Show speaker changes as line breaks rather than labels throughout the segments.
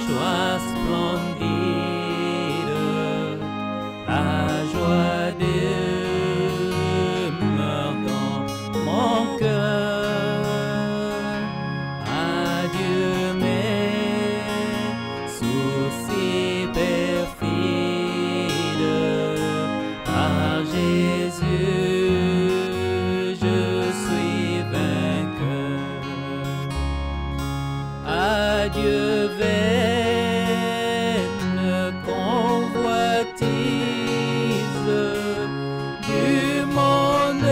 joie splendide, la joie demeure dans mon cœur. Adieu mes soucis perfides, par Jésus je suis vainqueur. Adieu vaine convoitise du monde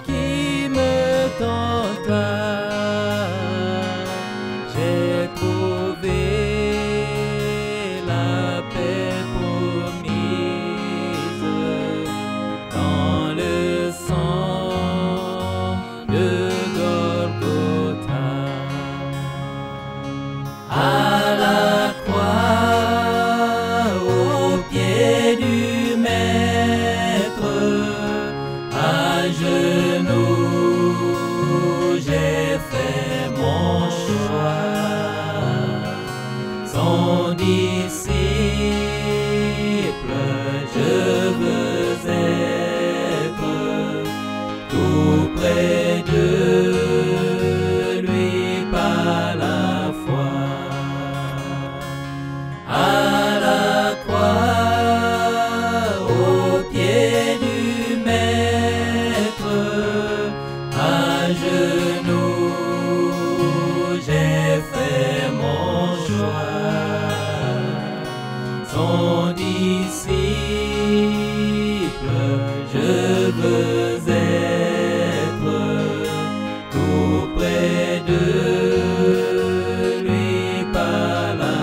qui me tenta. J'ai trouvé la paix promise dans le sang de Golgotha. À la croix, au pied du Maître, à genoux, j'ai fait mon choix. Son disciple, je veux être tout près de lui par la foi. À la croix, au pied du Maître, à genoux, j'ai fait mon choix. Son disciple, je veux être tout près de lui par la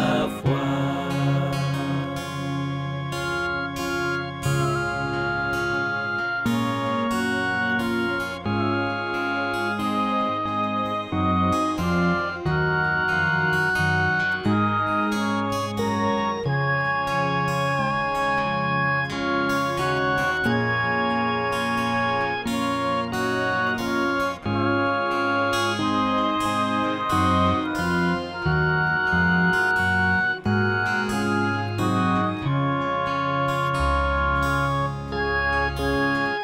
foi.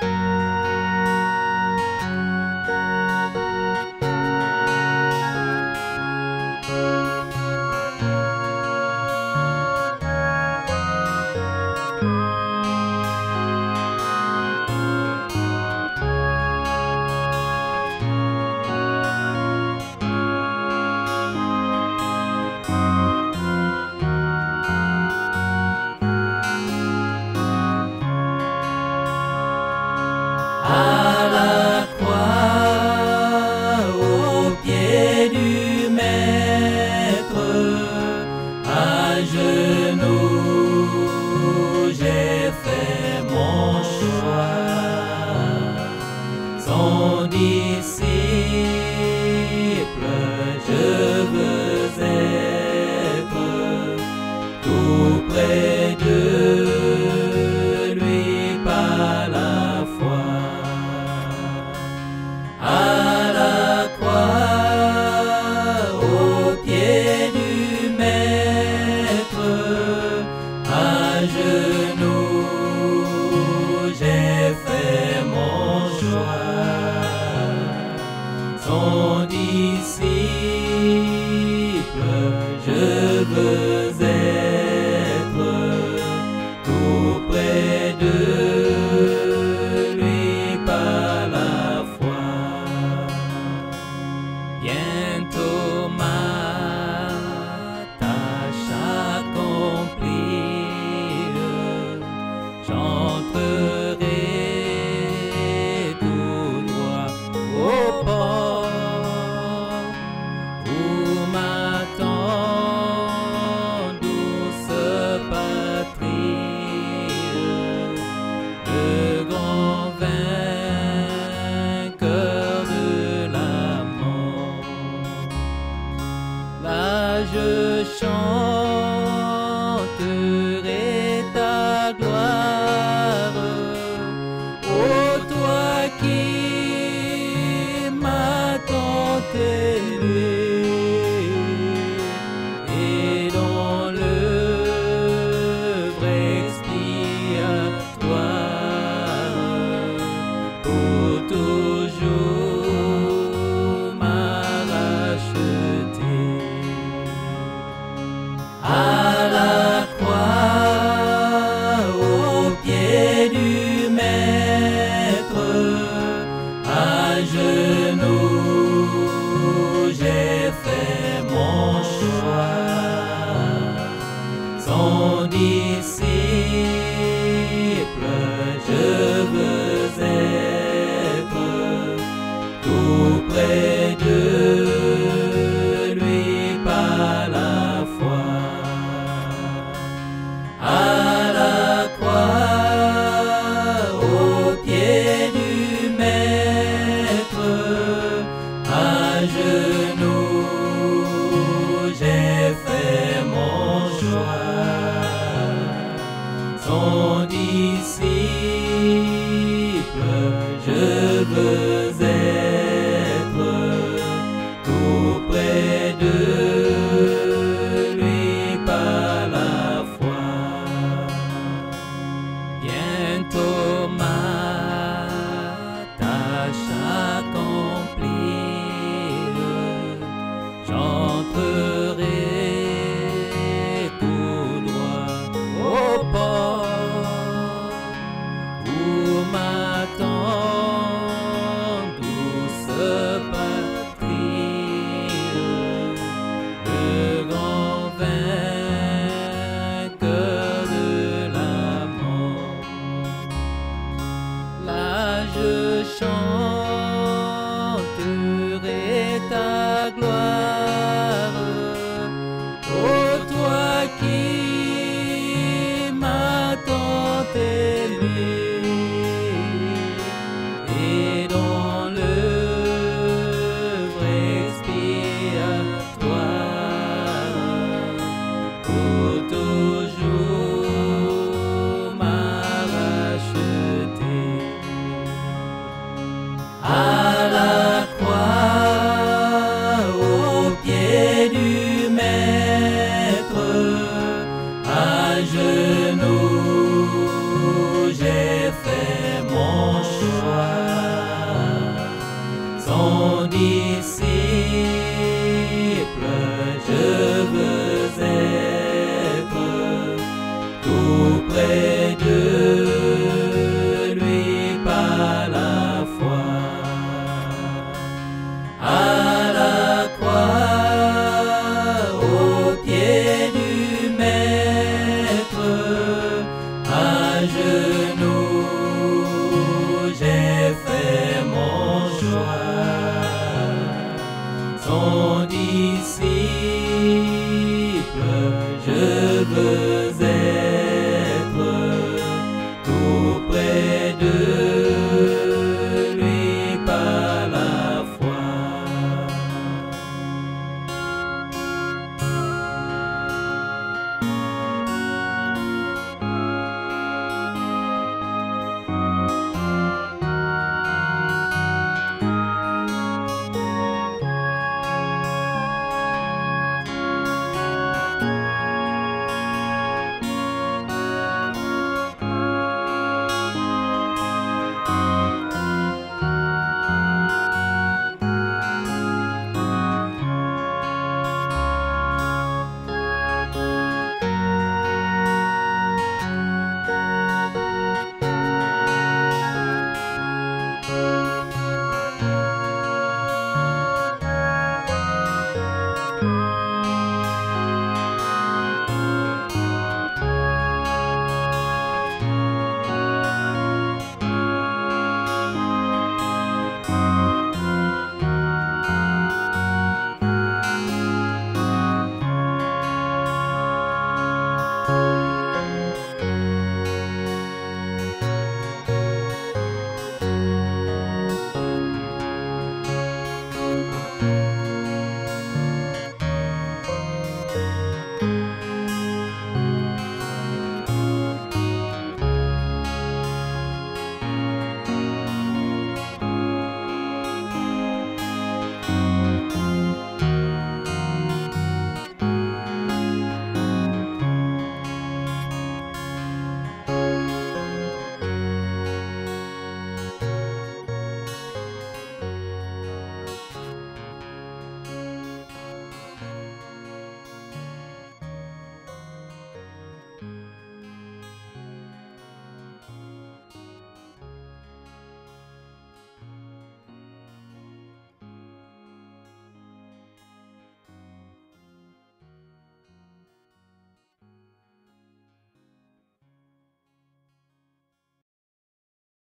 À la croix, au pied du Maître, à genoux, j'ai fait mon choix. Son disciple, je veux être tout près de lui par la foi. À la croix, au pied du Maître, à genoux, j'ai fait mon choix. Son disciple, je veux être tout près de lui par la foi. Bientôt ma tâche accomplie, j'entrerai tout droit au port où m'attend douce patrie, le grand vainqueur de la mort. Là je chanterai ta gloire, ô toi qui m'as tant élevé. à la croix, au pied du Maître, à genoux, j'ai fait mon choix. Son disciple, je veux être tout près de lui par la foi. À la croix, au pied du Maître, à genoux, j'ai fait mon choix. Son disciple, je veux être tout près de lui par la foi. Bientôt ma tâche accomplie, j'entrerai tout droit au port où m'attend douce patrie, le grand vainqueur de la mort. Là je chanterai ta gloire, ô toi qui m'as tant aimé, et dans l'œuvre expiatoire, pour toujours m'as racheté. À la croix, au pied du Maître, à genoux, j'ai fait mon choix. Son disciple, je veux être tout près de lui par la foi. À la croix, au pied